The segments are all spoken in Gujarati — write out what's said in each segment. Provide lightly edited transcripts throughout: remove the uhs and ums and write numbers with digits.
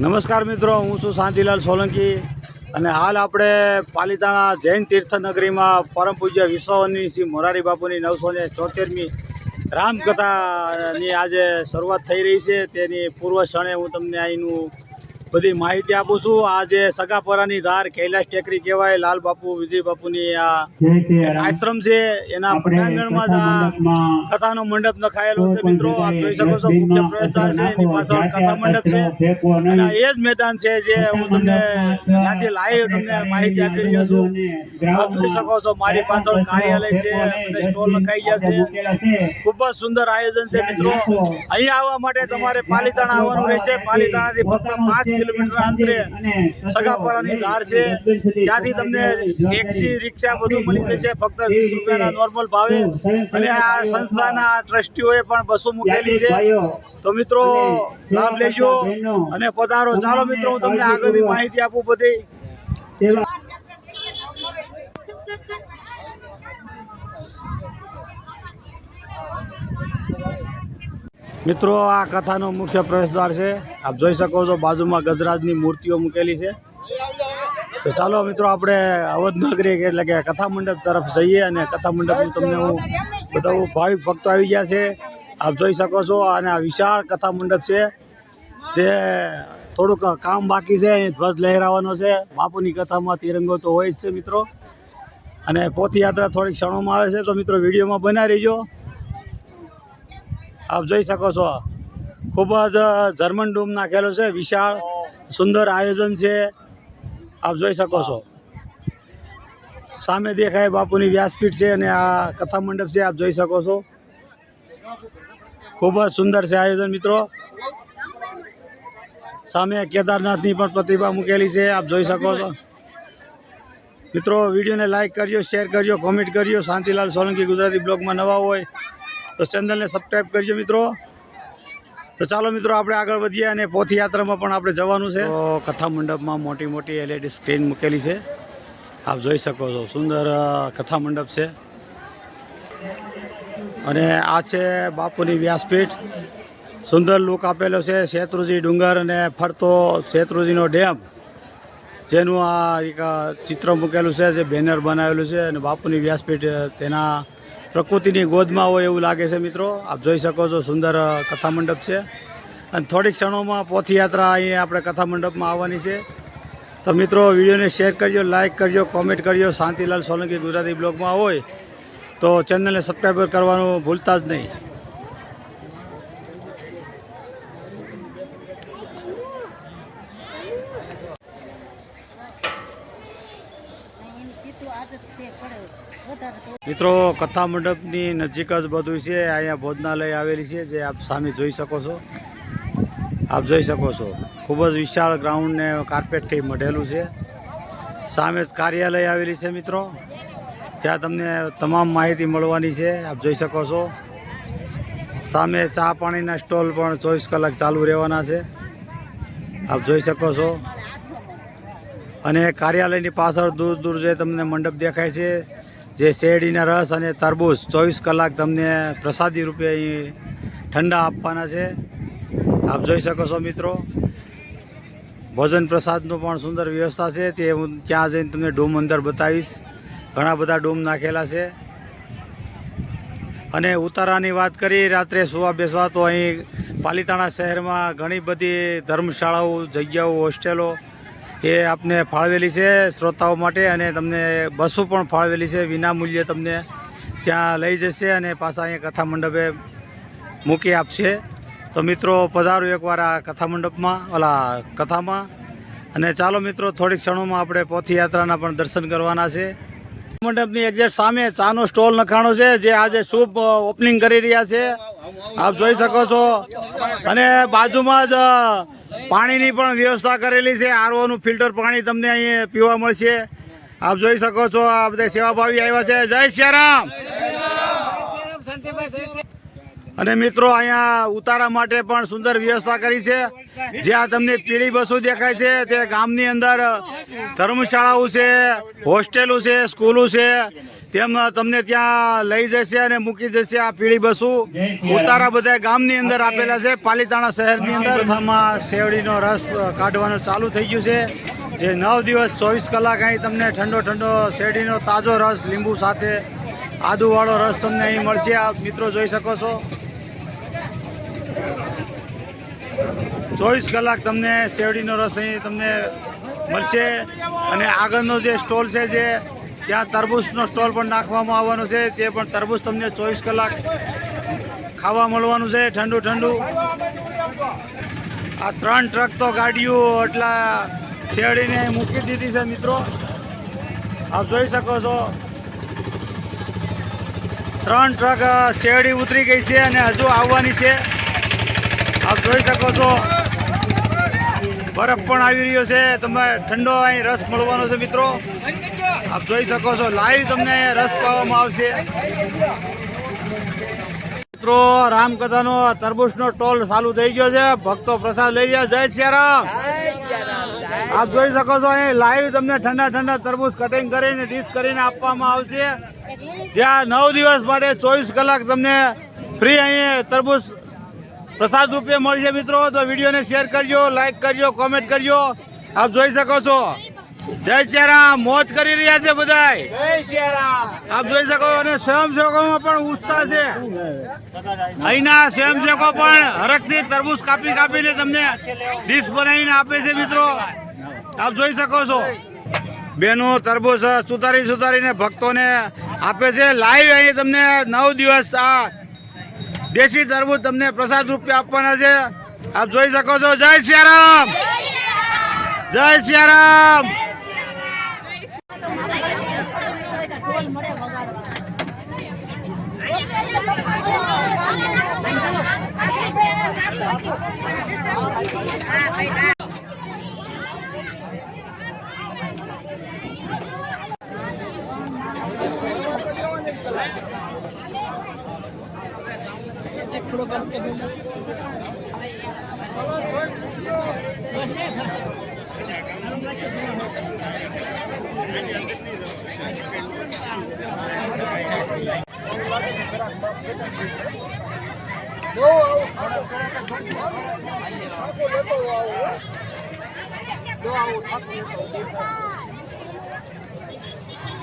નમસ્કાર મિત્રો, હું છું શાંતિલાલ સોલંકી અને હાલ આપણે પાલિતાણા જૈન તીર્થનગરીમાં પરમ પૂજ્ય વિશ્વવંદની શ્રી મોરારી બાપુની 974મી રામકથાની આજે શરૂઆત થઈ રહી છે। તેની પૂર્વ ક્ષણે હું તમને અહીંનું બધી માહિતી આપું છું। આજે સગાપરાની ધાર કૈલાશ ટેકરી કહેવાય। લાલ બાપુ વિજય બાપુની આ આશ્રમ છે, એના પટાંગણમાં જ આ કથાનો મંડપ નખાયેલો છે। મિત્રો આપ જોઈ શકો છો, મુખ્ય પ્રવેશદ્વાર છે, એની પાછળ કથા મંડપ છે અને એ જ મેદાન છે જે હું તમને ત્યાંથી લાઈવ તમને માહિતી આપી રહ્યો છું। આપ જોઈ શકો છો, મારી પાછળ કાર્યાલય છે, બધા સ્ટોલ નખાઈ ગયા છે। ખૂબ જ સુંદર આયોજન છે। મિત્રો અહીંયા આવવા માટે તમારે પાલિતાણા આવવાનું રહેશે। પાલિતાણાથી ફક્ત 5 કિલોમીટર અંતરે સગાપરાની ધાર છે, ત્યાંથી તમને ટેક્સી રિક્ષા બધું મળી જશે ફક્ત 20 રૂપિયાના નોર્મલ ભાવે। અને આ સંસ્થાના ટ્રસ્ટીઓએ પણ બસો મૂકેલી છે, તો મિત્રો લાભ લેજો અને પધારો। ચાલો મિત્રો, હું તમને આગળની માહિતી આપું બધી। મિત્રો આ કથાનો મુખ્ય પ્રવેશદ્વાર છે, આપ જોઈ શકો છો, બાજુમાં ગજરાજની મૂર્તિઓ મૂકેલી છે। તો ચાલો મિત્રો, આપણે અવધ નગરી એટલે કે કથા મંડપ તરફ જઈએ અને કથા મંડપની તમને હું બતાવું। ભાવિક ભક્તો આવી ગયા છે, આપ જોઈ શકો છો, અને આ વિશાળ કથા મંડપ છે જે થોડુંક કામ બાકી છે। અહીં ધ્વજ લહેરાવાનો છે, બાપુની કથામાં તિરંગો તો હોય જ છે મિત્રો, અને પોથયાત્રા થોડીક ક્ષણોમાં આવે છે, તો મિત્રો વિડીયોમાં બનાવી રહીજો। આપ જોઈ શકો છો, ખૂબ જ જર્મન ડોમ નાખેલો છે, વિશાળ સુંદર આયોજન છે, આપ જોઈ શકો છો। સામે દેખાય બાપુની વ્યાસપીઠ છે અને આ કથા મંડપ છે, આપ જોઈ શકો છો, ખૂબ જ સુંદર છે આયોજન મિત્રો। સામે કેદારનાથની પણ પ્રતિભા મૂકેલી છે, આપ જોઈ શકો છો। મિત્રો વિડીયોને લાઈક કરજો, શેર કરજો, કોમેન્ટ કરજો। શાંતિલાલ સોલંકી ગુજરાતી બ્લોગમાં નવા હોય તો ચેનલને સબસ્ક્રાઈબ કરજો મિત્રો। તો ચાલો મિત્રો, આપણે આગળ વધીએ અને પોથયાત્રામાં પણ આપણે જવાનું છે। તો કથા મંડપમાં મોટી મોટી LED સ્ક્રીન મૂકેલી છે, આપ જોઈ શકો છો, સુંદર કથા મંડપ છે। અને આ છે બાપુની વ્યાસપીઠ, સુંદર લુક આપેલો છે, શેત્રુંજી ડુંગર અને ફરતો શેત્રુંજીનો ડેમ, જેનું આ એક ચિત્ર મૂકેલું છે, જે બેનર બનાવેલું છે, અને બાપુની વ્યાસપીઠ તેના પ્રકૃતિની ગોદમાં હોય એવું લાગે છે મિત્રો। આપ જોઈ શકો છો, સુંદર કથા મંડપ છે અને થોડીક ક્ષણોમાં પોથયાત્રા અહીં આપણે કથા મંડપમાં આવવાની છે। તો મિત્રો વિડીયોને શેર કરજો, લાઈક કરજો, કોમેન્ટ કરજો। શાંતિલાલ સોલંકી ગુજરાતી બ્લોગમાં હોય તો ચેનલને સબસ્ક્રાઈબ કરવાનું ભૂલતા જ નહીં। મિત્રો કથા મંડપની નજીક જ બધું છે, અહીંયા ભોજનાલય આવેલી છે, જે આપ સામે જોઈ શકો છો। આપ જોઈ શકો છો, ખૂબ જ વિશાળ ગ્રાઉન્ડ ને કાર્પેટથી મઢેલું છે। સામે જ કાર્યાલય આવેલી છે મિત્રો, ત્યાં તમને તમામ માહિતી મળવાની છે, આપ જોઈ શકો છો। સામે ચા પાણીના સ્ટોલ પણ 24 કલાક ચાલુ રહેવાના છે, આપ જોઈ શકો છો। અને કાર્યાલયની પાછળ દૂર દૂર જે તમને મંડપ દેખાય છે, જે શેરડીના રસ અને તરબૂચ 24 કલાક તમને પ્રસાદી રૂપે અહીં ઠંડા આપવાના છે, આપ જોઈ શકો છો મિત્રો। ભોજન પ્રસાદનું પણ સુંદર વ્યવસ્થા છે, તે હું ત્યાં જઈને તમને ડોમ અંદર બતાવીશ। ઘણા બધા ડોમ નાખેલા છે। અને ઉતારાની વાત કરી, રાત્રે સુવા બેસવા, તો અહીં પાલિતાણા શહેરમાં ઘણી બધી ધર્મશાળાઓ, જગ્યાઓ, હોસ્ટેલો એ આપને ફાળવેલી છે શ્રોતાઓ માટે, અને તમને બસો પણ ફાળવેલી છે, વિના મૂલ્યે તમને ત્યાં લઈ જશે અને પાછા અહીંયા કથા મંડપે મૂકી આપશે। તો મિત્રો પધારો એકવાર આ કથા મંડપમાં, કથામાં। અને ચાલો મિત્રો, થોડીક ક્ષણોમાં આપણે પોથયાત્રાના પણ દર્શન કરવાના છે। મંડપની એક્ઝેક્ટ સામે ચાનો સ્ટોલ નખાણો છે, જે આજે શુભ ઓપનિંગ કરી રહ્યા છે, આપ જોઈ શકો છો। અને બાજુમાં જ પાણીની પણ વ્યવસ્થા કરેલી છે, આરઓનું ફિલ્ટર પાણી તમને અહીં પીવા મળશે, આપ જોઈ શકો છો। આ બધા સેવાભાવી આવ્યા છે, જય સિયારામ। અને મિત્રો અહીંયા ઉતારા માટે પણ સુંદર વ્યવસ્થા કરી છે, જ્યાં તમને પીળી બસો દેખાય છે, તે ગામની અંદર ધર્મશાળાઓ છે, હોસ્ટેલો છે, સ્કૂલો છે, તેમ તમને ત્યાં લઈ જશે અને મૂકી જશે આ પીળી બસો. ઉતારા બધા ગામની અંદર આપેલા છે, પાલીતાણા શહેરની અંદર. આમાં શેરડીનો રસ કાઢવાનું ચાલુ થઈ ગયું છે, જે 9 દિવસ 24 કલાક અહીં તમને ઠંડો ઠંડો શેરડીનો તાજો રસ લીંબુ સાથે આદુવાળો રસ તમને અહીં મળશે. આપ મિત્રો જોઈ શકો છો, 24 કલાક તમને શેરડીનો રસ અહીં તમને મળશે. અને આગળનો જે સ્ટોલ છે, જે ત્યાં તરબૂચનો સ્ટોલ પણ નાખવામાં આવવાનો છે, તે પણ તરબૂચ તમને 24 કલાક ખાવા મળવાનું છે ઠંડુ ઠંડુ. આ 3 ટ્રક તો ગાડીઓ એટલા શેરડીને મૂકી દીધી છે મિત્રો, આપ જોઈ શકો છો. 3 ટ્રક શેરડી ઉતરી ગઈ છે અને હજુ આવવાની છે, આપ જોઈ શકો છો. બરફ પણ આવી રહ્યો છે, તમે ઠંડો અહીં રસ મળવાનો છે મિત્રો, આપ જોઈ શકો છો. લાઈવ તમને રસ પાવામાં આવશે મિત્રો. રામકથાનો તરબૂચનો ટોલ ચાલુ થઈ ગયો છે, ભક્તો પ્રસાદ લઈ રહ્યા. જય સિયારામ. આપ જોઈ શકો છો, અહીં લાઈવ તમને ઠંડા ઠંડા તરબૂચ કટિંગ કરીને ડીશ કરીને આપવામાં આવશે, જ્યાં 9 દિવસ માટે 24 કલાક તમને ફ્રી અહીં તરબૂચ પ્રસાદ રૂપે મળશે મિત્રો. તો વિડીયોને શેર કરજો, લાઈક કરજો, કોમેન્ટ કરજો. આપ જોઈ શકો છો. જય સિયારામ. મોજ કરી રહ્યા છે બધાય. જય સિયારામ. આપ જોઈ શકો. અને સ્વયંસેવકોમાં પણ ઉત્સાહ છે. અહીંના સ્વયંસેવકો પણ હરખથી તરબૂચ કાપીને તમને ડીશ બનાવીને આપે છે મિત્રો, આપ જોઈ શકો છો. બેનો તરબૂચ સુતારીને ભક્તોને આપે છે લાઈવ. અહીં તમને 9 દિવસ આ દેશી તરબૂચ તમને પ્રસાદ રૂપે આપવાના છે, આપ જોઈ શકો છો. જય સિયારામ. જય સિયારામ.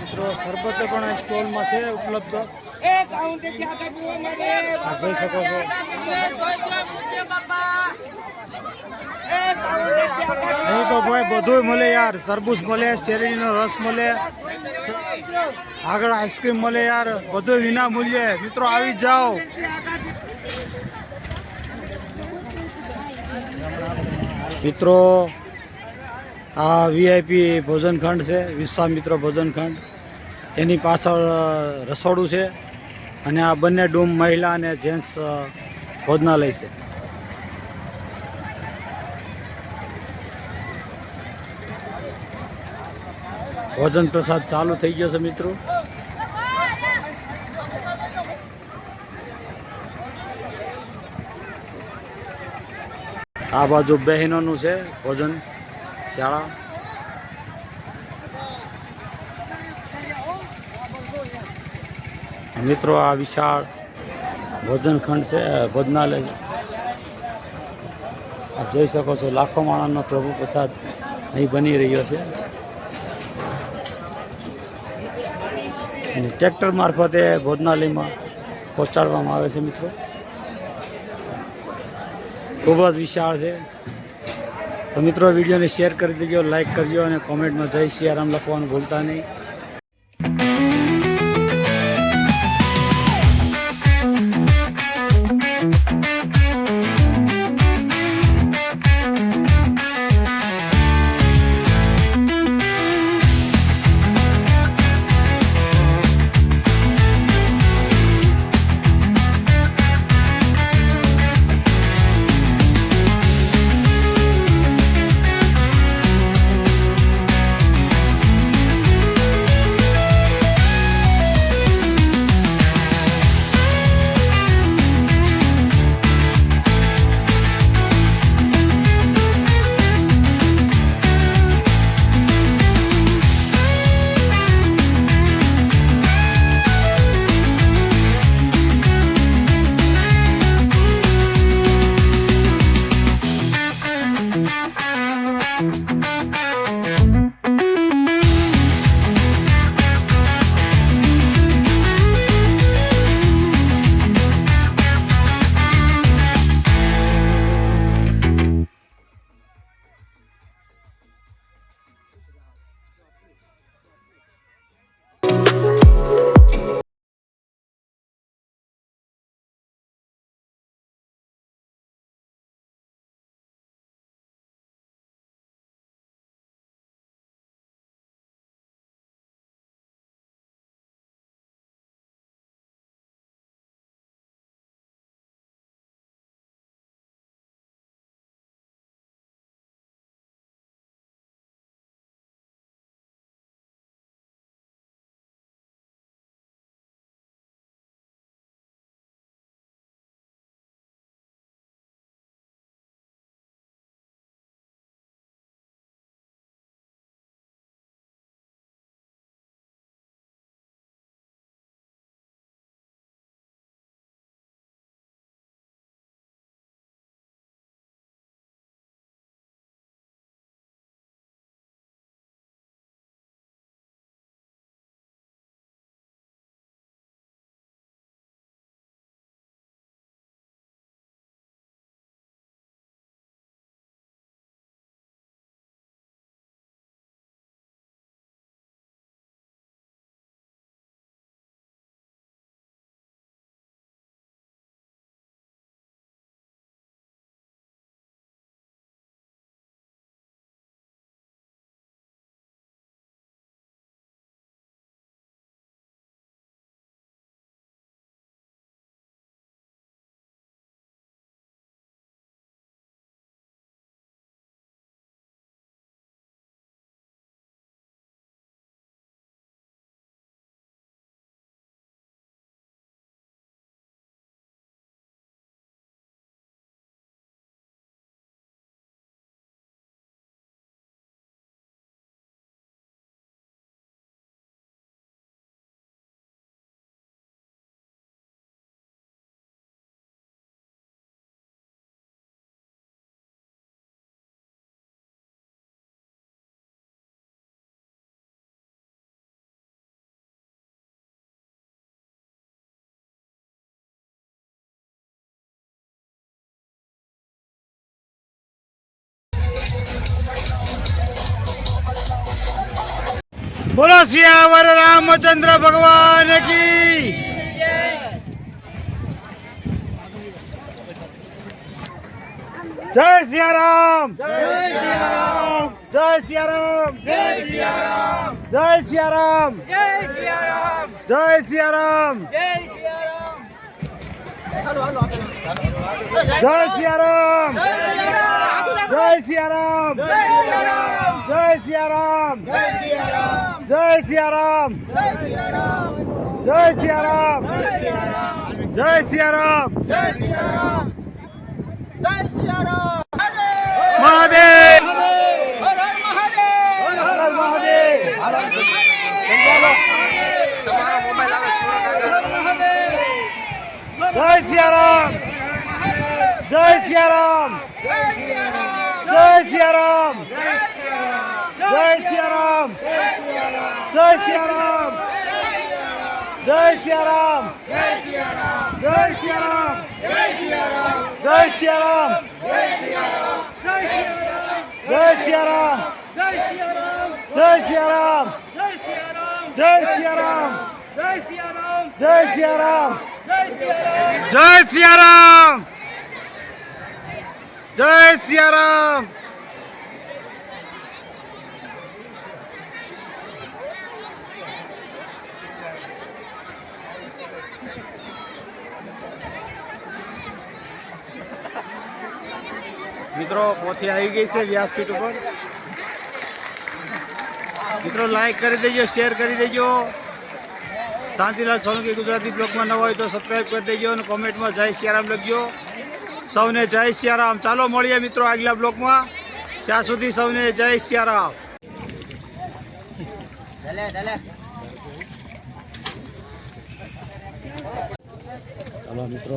મિત્રો શરબત પણ સ્ટોલમાં છે ઉપલબ્ધ, જોઈ શકો છો. અહીં તો ભાઈ બધું મળે યાર, તરબૂચ મળે, શેરડીનો રસ મળે, આગળ આઈસ્ક્રીમ મળે યાર, બધું વિના મૂલ્યે. મિત્રો આવી જાઓ. મિત્રો આ VIP ભોજન ખંડ છે, વિશ્વામિત્ર ભોજન ખંડ. એની પાછળ રસોડું છે અને આ બંને ડૂમ મહિલા અને જેન્ટ્સ ભોજનાલય છે. ભોજન પ્રસાદ ચાલુ થઈ ગયો છે મિત્રો. આ બાજુ બહેનોનું છે ભોજન શાળા. મિત્રો આ વિશાળ ભોજન ખંડ છે, ભોજનાલય. આપ જોઈ શકો છો, લાખો માણસનો પ્રભુ પ્રસાદ અહીં બની રહ્યો છે અને ટ્રેક્ટર મારફતે ભોજનાલયમાં પહોંચાડવામાં આવે છે મિત્રો. ખૂબ જ વિશાળ છે. તો મિત્રો વિડીયોને શેર કરી દેજો, લાઈક કરજો અને કોમેન્ટમાં જય સિયારામ લખવાનું ભૂલતા નહીં. बोलो सियावर रामचंद्र भगवान की। जय सिया राम, जय सिया राम, जय सिया राम, जय सिया राम, जय सिया राम, जय सिया राम, जय सिया राम, जय सिया राम, जय सिया राम, जय सिया राम, जय सिया राम, जय सिया राम, जय सिया राम, महादेव, हर हर महादेव, जय सिया राम, जय सिया राम, जय सिया राम, जय सिया राम, जय सिया राम, जय सिया राम, जय सिया राम, जय सिया राम, जय सिया राम, जय सिया राम, जय सिया राम, जय सिया राम, जय सिया राम, जय सिया राम, जय सिया राम, जय सिया राम। મિત્રો પોથી આવી ગઈ છે વ્યાસપીઠ ઉપર। મિત્રો લાઈક કરી દેજો, શેર કરી દેજો। શાંતિલાલ સોલંકી ગુજરાતી બ્લોગમાં ન હોય તો સબસ્ક્રાઈબ કરી દેજો અને કોમેન્ટમાં જય સિયારામ લખજો। સૌને જય સિયારામ। ચાલો મળીએ મિત્રો આગલા બ્લોગમાં, ત્યાં સુધી સૌને જય સિયારામ। ચાલો મિત્રો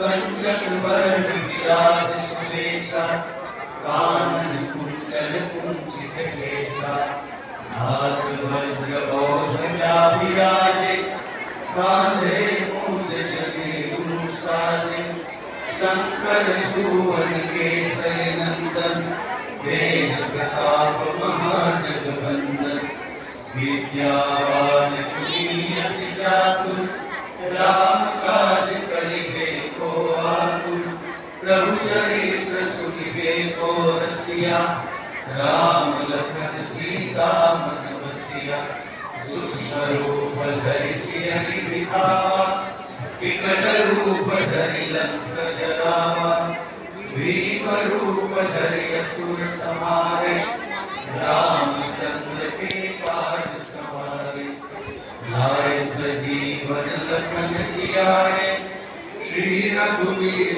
कंचन वर्ण विराज सुवेशा कानन कुंडल कुंचित केशा हाथ वज्र ध्वजा विराजे कांधे मूज जनेऊ साजे शंकर सुवन केसरी नंदन वेद प्रताप महाजगवंदन विद्यावान कुलीयति चातुर राम काज करिबे को आतुर प्रभु चरित्र सुनिबे को रसिया राम लखन सीता मन बसिया सूक्ष्म रूप धरि सियहि दिखावा विकट रूप धरि लंक जरावा भीम रूप धरि असुर संहारे रामचंद्र के काज सवारे लाए सजीवन लखन जियाए श्री रघुवीर